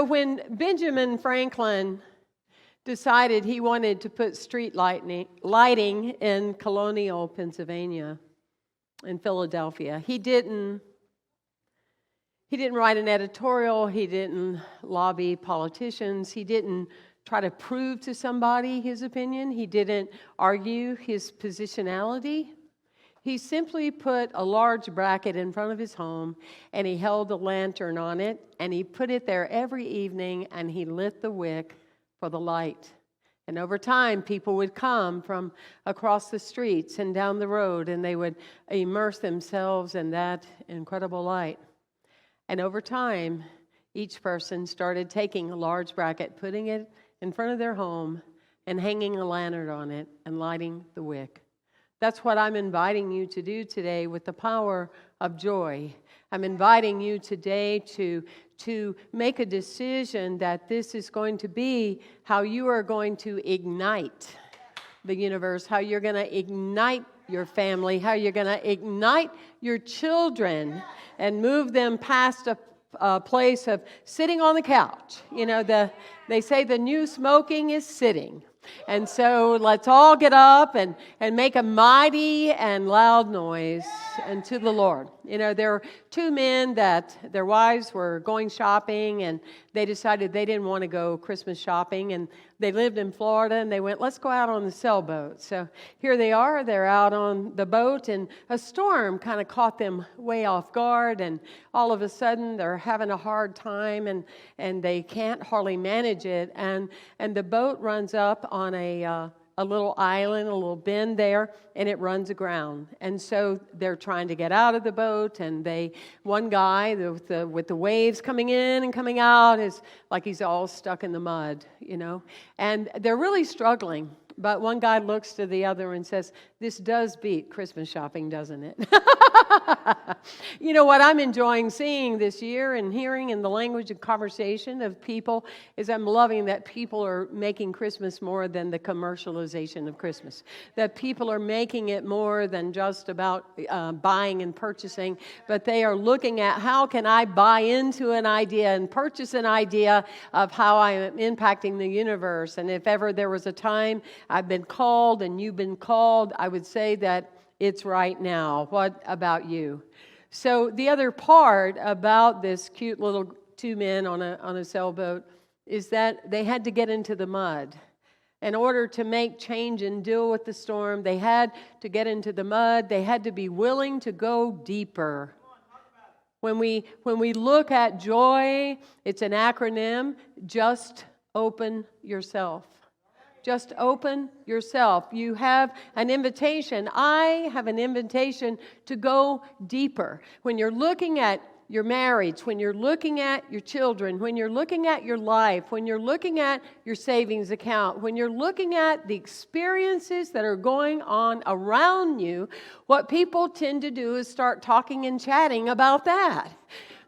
So when Benjamin Franklin decided he wanted to put street lighting in colonial Pennsylvania, in Philadelphia, he didn't write an editorial, he didn't lobby politicians, he didn't try to prove to somebody his opinion, he didn't argue his positionality. He simply put a large bracket in front of his home, and he held a lantern on it, and he put it there every evening, and he lit the wick for the light. And over time, people would come from across the streets and down the road, and they would immerse themselves in that incredible light. And over time, each person started taking a large bracket, putting it in front of their home, and hanging a lantern on it, and lighting the wick. That's what I'm inviting you to do today with the power of joy. I'm inviting you today to make a decision that this is going to be how you are going to ignite the universe, how you're going to ignite your family, how you're going to ignite your children and move them past a place of sitting on the couch. You know, they say the new smoking is sitting. And so let's all get up and make a mighty and loud noise unto the Lord. You know, there were two men that their wives were going shopping, and they decided they didn't want to go Christmas shopping, and they lived in Florida, and they went, let's go out on the sailboat. So here they are, they're out on the boat, and a storm kind of caught them way off guard, and all of a sudden they're having a hard time, and they can't hardly manage it, and the boat runs up on a little island, a little bend there, and it runs aground. And so they're trying to get out of the boat, and one guy with the waves coming in and coming out is like he's all stuck in the mud, you know. And they're really struggling. But one guy looks to the other and says, this does beat Christmas shopping, doesn't it? You know, what I'm enjoying seeing this year and hearing in the language and conversation of people is I'm loving that people are making Christmas more than the commercialization of Christmas. That people are making it more than just about buying and purchasing, but they are looking at how can I buy into an idea and purchase an idea of how I am impacting the universe. And if ever there was a time I've been called and you've been called, I would say that it's right now. What about you? So the other part about this cute little two men on a sailboat is that they had to get into the mud. In order to make change and deal with the storm, they had to get into the mud. They had to be willing to go deeper. When we look at joy, it's an acronym, just open yourself. Just open yourself. You have an invitation. I have an invitation to go deeper. When you're looking at your marriage, when you're looking at your children, when you're looking at your life, when you're looking at your savings account, when you're looking at the experiences that are going on around you, what people tend to do is start talking and chatting about that.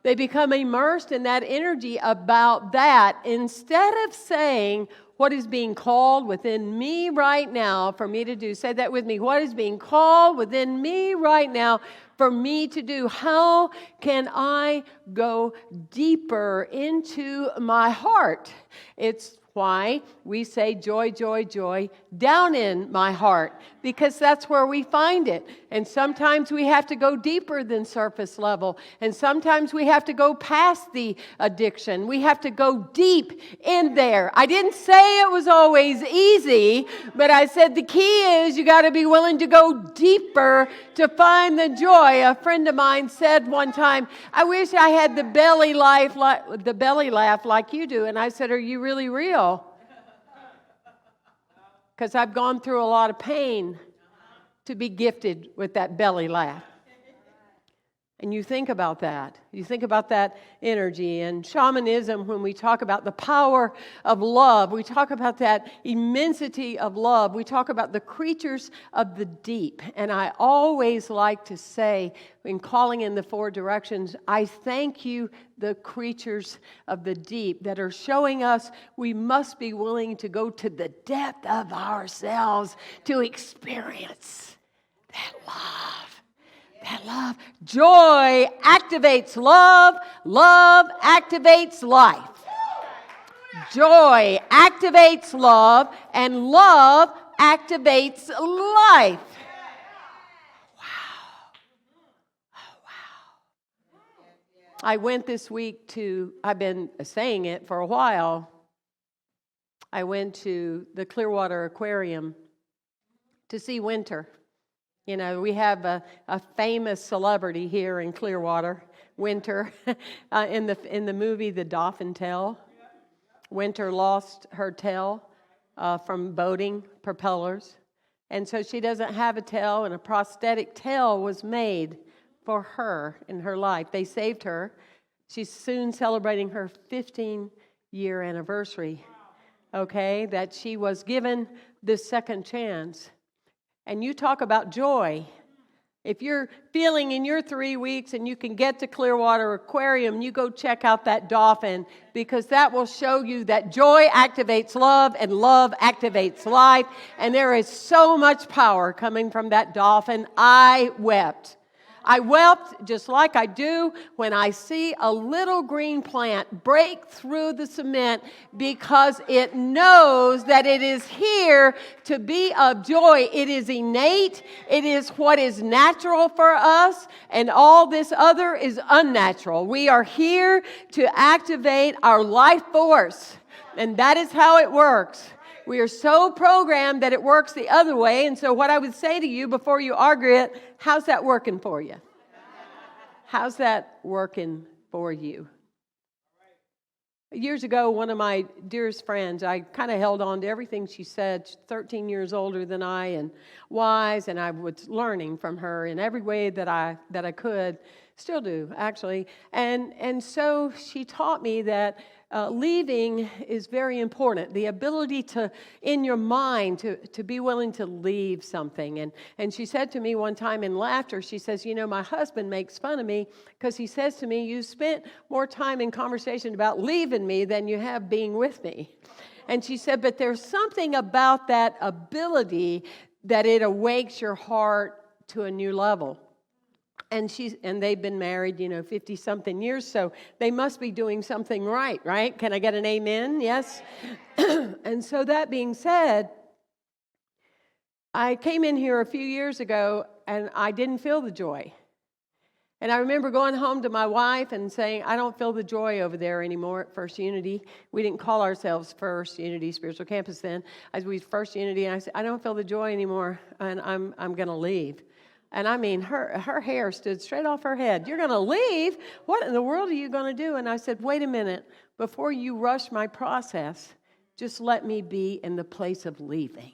They become immersed in that energy about that instead of saying, what is being called within me right now for me to do? Say that with me. What is being called within me right now for me to do? How can I go deeper into my heart? It's why we say joy, joy, joy down in my heart, because that's where we find it. And sometimes we have to go deeper than surface level. And sometimes we have to go past the addiction. We have to go deep in there. I didn't say it was always easy, but I said the key is you got to be willing to go deeper to find the joy. A friend of mine said one time, I wish I had the belly laugh like you do. And I said, are you really real? Because I've gone through a lot of pain to be gifted with that belly laugh. And you think about that. You think about that energy. And shamanism, when we talk about the power of love, we talk about that immensity of love. We talk about the creatures of the deep. And I always like to say, in calling in the four directions, I thank you, the creatures of the deep, that are showing us we must be willing to go to the depth of ourselves to experience that love. That love. Joy activates love. Love activates life. Joy activates love, and love activates life. I went this week I've been saying it for a while. I went to the Clearwater Aquarium to see Winter. You know, we have a famous celebrity here in Clearwater, Winter, in the movie The Dolphin Tale. Winter lost her tail from boating propellers, and so she doesn't have a tail, and a prosthetic tail was made for her in her life. They saved her. She's soon celebrating her 15-year anniversary, okay, that she was given this second chance. And you talk about joy. If you're feeling in your 3 weeks and you can get to Clearwater Aquarium, you go check out that dolphin, because that will show you that joy activates love and love activates life. And there is so much power coming from that dolphin. I wept. I wept just like I do when I see a little green plant break through the cement, because it knows that it is here to be of joy. It is innate. It is what is natural for us, and all this other is unnatural. We are here to activate our life force, and that is how it works. We are so programmed that it works the other way. And so what I would say to you before you argue it, how's that working for you? How's that working for you? Years ago, one of my dearest friends, I kind of held on to everything she said. She's 13 years older than I and wise, and I was learning from her in every way that I could. Still do, actually. And so she taught me that leaving is very important. The ability to, in your mind, to be willing to leave something. And she said to me one time in laughter, she says, you know, my husband makes fun of me because he says to me, you spent more time in conversation about leaving me than you have being with me. And she said, but there's something about that ability that it awakes your heart to a new level. And they've been married, 50-something years, so they must be doing something right? Can I get an amen? Yes? And so that being said, I came in here a few years ago, and I didn't feel the joy. And I remember going home to my wife and saying, I don't feel the joy over there anymore at First Unity. We didn't call ourselves First Unity Spiritual Campus then. We First Unity, and I said, I don't feel the joy anymore, and I'm going to leave. And I mean, her hair stood straight off her head. You're going to leave? What in the world are you going to do? And I said, wait a minute. Before you rush my process, just let me be in the place of leaving.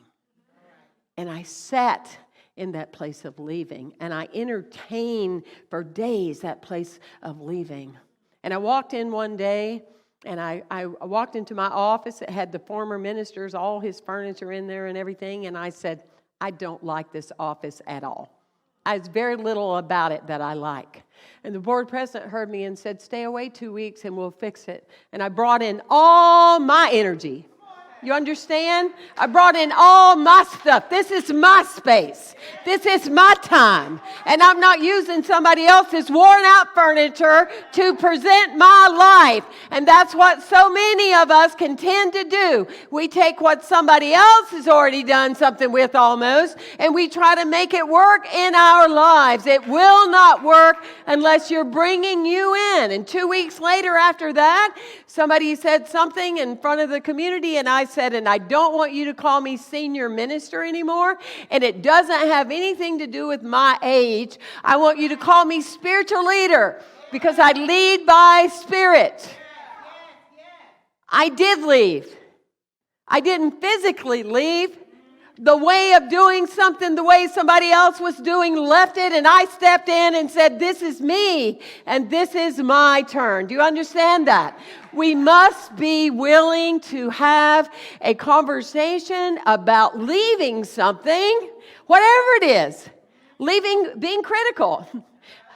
And I sat in that place of leaving. And I entertained for days that place of leaving. And I walked in one day, and I walked into my office. It had the former minister's, all his furniture in there and everything. And I said, I don't like this office at all. There's very little about it that I like. And the board president heard me and said, stay away 2 weeks and we'll fix it. And I brought in all my energy. You understand? I brought in all my stuff. This is my space. This is my time. And I'm not using somebody else's worn out furniture to present my life. And that's what so many of us can tend to do. We take what somebody else has already done something with almost, and we try to make it work in our lives. It will not work unless you're bringing you in. And 2 weeks later after that, somebody said something in front of the community, and I said, and I don't want you to call me senior minister anymore, and it doesn't have anything to do with my age. I want you to call me spiritual leader, because I lead by spirit. I did leave. I didn't physically leave. The way of doing something the way somebody else was doing left it, and I stepped in and said, this is me, and this is my turn. Do you understand that? We must be willing to have a conversation about leaving something, whatever it is. Leaving, being critical.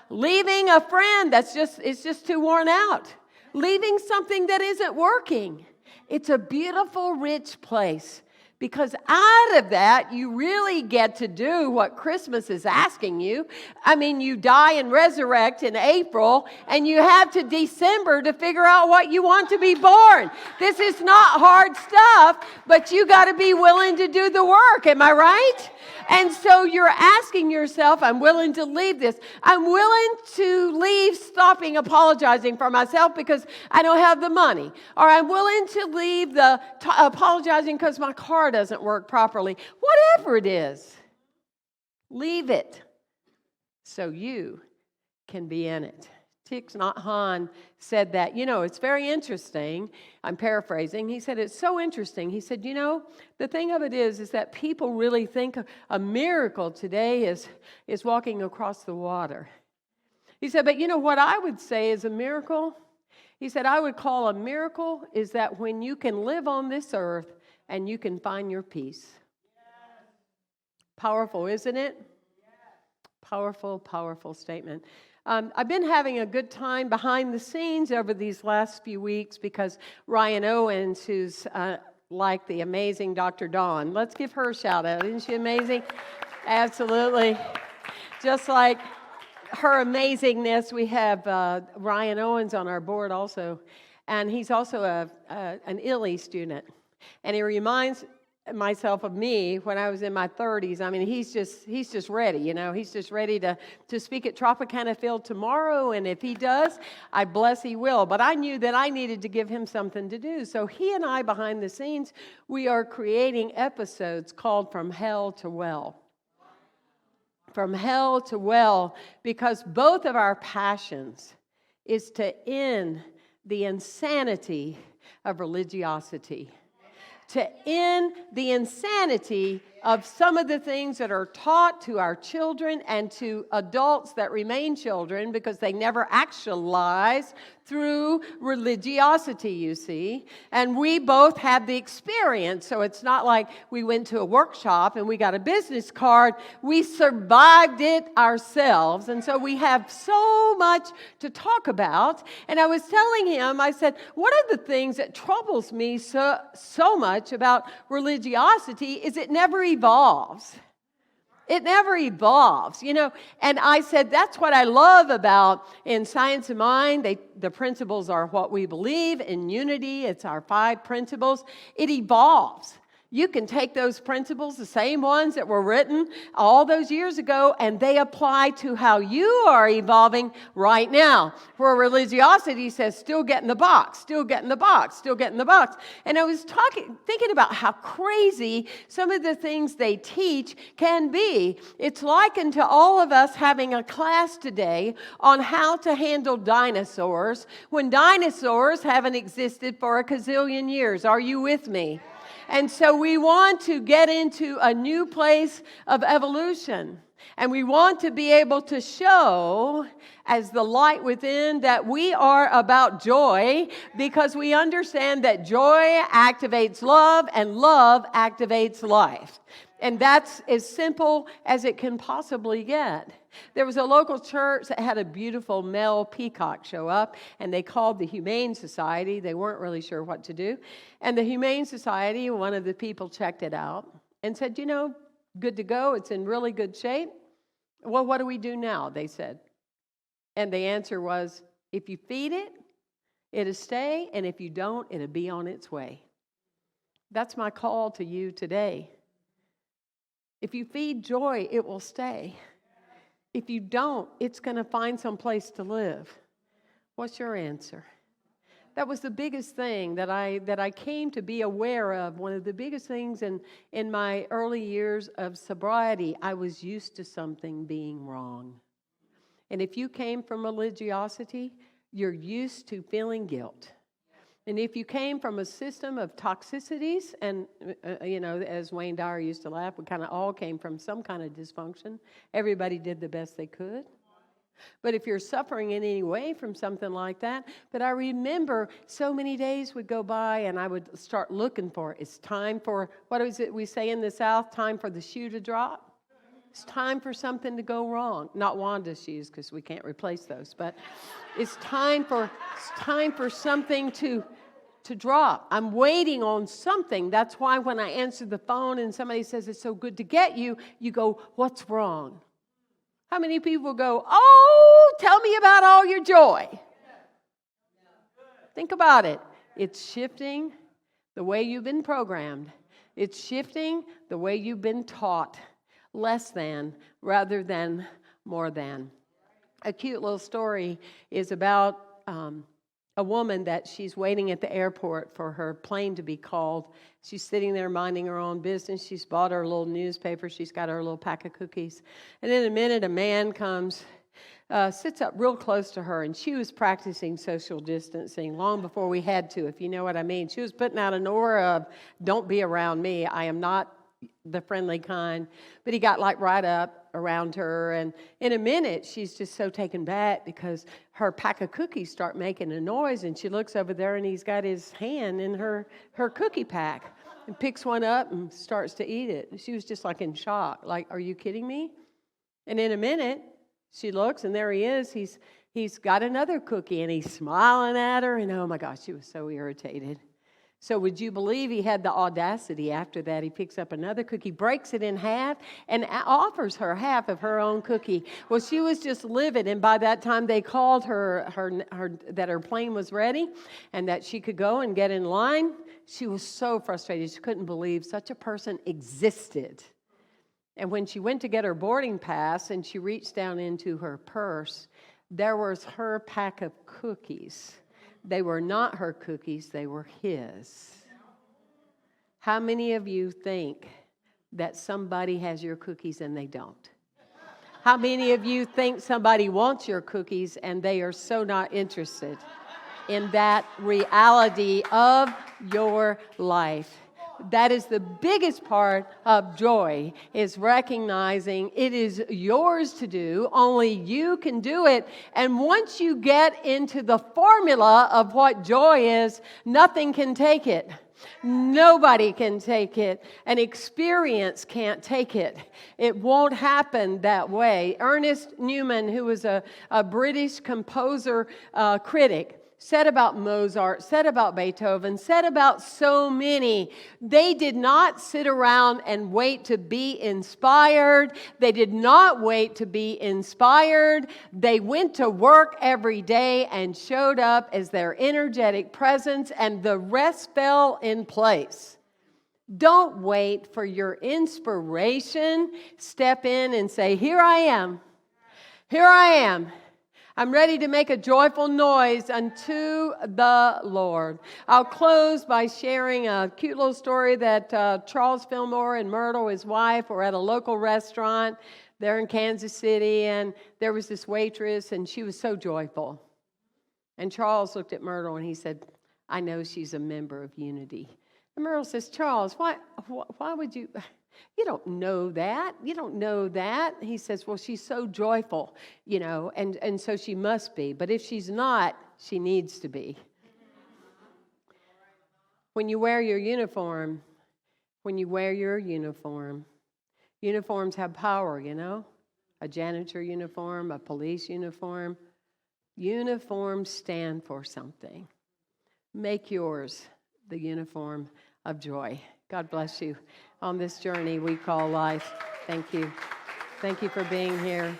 Leaving a friend it's just too worn out. Leaving something that isn't working. It's a beautiful, rich place, Because out of that, you really get to do what Christmas is asking you. I mean, you die and resurrect in April, and you have to December to figure out what you want to be born. This is not hard stuff, but you got to be willing to do the work. Am I right? And so you're asking yourself, I'm willing to leave this. I'm willing to leave stopping apologizing for myself because I don't have the money. Or I'm willing to leave the apologizing because my car doesn't work properly. Whatever it is, leave it so you can be in it. Thich Nhat Hanh said that, it's very interesting. I'm paraphrasing. He said, it's so interesting. He said, the thing of it is that people really think a miracle today is walking across the water. He said, but what I would say is a miracle? He said, I would call a miracle is that when you can live on this earth and you can find your peace. Powerful, isn't it? Powerful, powerful statement. I've been having a good time behind the scenes over these last few weeks because Ryan Owens, who's like the amazing Dr. Dawn, let's give her a shout out. Isn't she amazing? Absolutely. Just like her amazingness, we have Ryan Owens on our board also, and he's also an ILE student, and he reminds myself of me when I was in my 30s. I mean, he's just ready, He's just ready to speak at Tropicana Field tomorrow, and if he does, I bless he will. But I knew that I needed to give him something to do. So he and I, behind the scenes, we are creating episodes called From Hell to Well. From Hell to Well, because both of our passions is to end the insanity of religiosity. To end the insanity of some of the things that are taught to our children and to adults that remain children because they never actualize through religiosity, you see. And we both had the experience, so it's not like we went to a workshop and we got a business card. We survived it ourselves, and so we have so much to talk about. And I was telling him, I said, one of the things that troubles me so much about religiosity is it never evolves. It never evolves, And I said, that's what I love about in Science of Mind. The principles are what we believe. In Unity, it's our 5 principles. It evolves. You can take those principles, the same ones that were written all those years ago, and they apply to how you are evolving right now. Where religiosity says, still get in the box, still get in the box, still get in the box. And I was thinking about how crazy some of the things they teach can be. It's likened to all of us having a class today on how to handle dinosaurs when dinosaurs haven't existed for a gazillion years. Are you with me? And so we want to get into a new place of evolution. And we want to be able to show as the light within that we are about joy because we understand that joy activates love and love activates life. And that's as simple as it can possibly get. There was a local church that had a beautiful male peacock show up, and they called the Humane Society. They weren't really sure what to do. And the Humane Society, one of the people checked it out and said, good to go. It's in really good shape. Well, what do we do now? They said. And the answer was, if you feed it, it'll stay, and if you don't, it'll be on its way. That's my call to you today. If you feed joy, it will stay. If you don't, it's going to find some place to live. What's your answer? That was the biggest thing that I came to be aware of. One of the biggest things in my early years of sobriety, I was used to something being wrong. And if you came from religiosity, you're used to feeling guilt. And if you came from a system of toxicities, and, as Wayne Dyer used to laugh, we kind of all came from some kind of dysfunction. Everybody did the best they could. But if you're suffering in any way from something like that, but I remember so many days would go by and I would start looking for it. It's time for, what is it we say in the South? Time for the shoe to drop. It's time for something to go wrong. Not Wanda's shoes, because we can't replace those, but it's time for something to to drop. I'm waiting on something. That's why when I answer the phone and somebody says it's so good to get you, you go, what's wrong? How many people go, oh, tell me about all your joy? Think about it. It's shifting the way you've been programmed. It's shifting the way you've been taught. Less than rather than more than. A cute little story is about a woman that she's waiting at the airport for her plane to be called. She's sitting there minding her own business. She's bought her little newspaper. She's got her little pack of cookies. And in a minute, a man comes, sits up real close to her, and she was practicing social distancing long before we had to, if you know what I mean. She was putting out an aura of, don't be around me. I am not the friendly kind. But he got like right up around her, and in a minute she's just so taken back because her pack of cookies start making a noise, and she looks over there and he's got his hand in her cookie pack and picks one up and starts to eat it. And she was just like in shock, like, are you kidding me? And in a minute she looks, and there he is. He's got another cookie, and he's smiling at her, and oh my gosh, she was so irritated. So would you believe he had the audacity after that? He picks up another cookie, breaks it in half, and offers her half of her own cookie. Well, she was just livid, and by that time they called her that her plane was ready and that she could go and get in line. She was so frustrated. She couldn't believe such a person existed. And when she went to get her boarding pass and she reached down into her purse, there was her pack of cookies. They were not her cookies, they were his. How many of you think that somebody has your cookies and they don't? How many of you think somebody wants your cookies and they are so not interested in that reality of your life? That is the biggest part of joy, is recognizing it is yours to do. Only you can do it. And once you get into the formula of what joy is, nothing can take it. Nobody can take it. An experience can't take it. It won't happen that way. Ernest Newman, who was a British composer critic, said about Mozart, said about Beethoven, said about so many. They did not sit around and wait to be inspired. They did not wait to be inspired. They went to work every day and showed up as their energetic presence, and the rest fell in place. Don't wait for your inspiration. Step in and say, here I am. Here I am. I'm ready to make a joyful noise unto the Lord. I'll close by sharing a cute little story that Charles Fillmore and Myrtle, his wife, were at a local restaurant there in Kansas City, and there was this waitress, and she was so joyful. And Charles looked at Myrtle, and he said, I know she's a member of Unity. And Myrtle says, Charles, why would you... You don't know that. You don't know that. He says, well, she's so joyful, and so she must be. But if she's not, she needs to be. When you wear your uniform, uniforms have power, a janitor uniform, a police uniform. Uniforms stand for something. Make yours the uniform of joy. God bless you on this journey we call life. Thank you. Thank you for being here.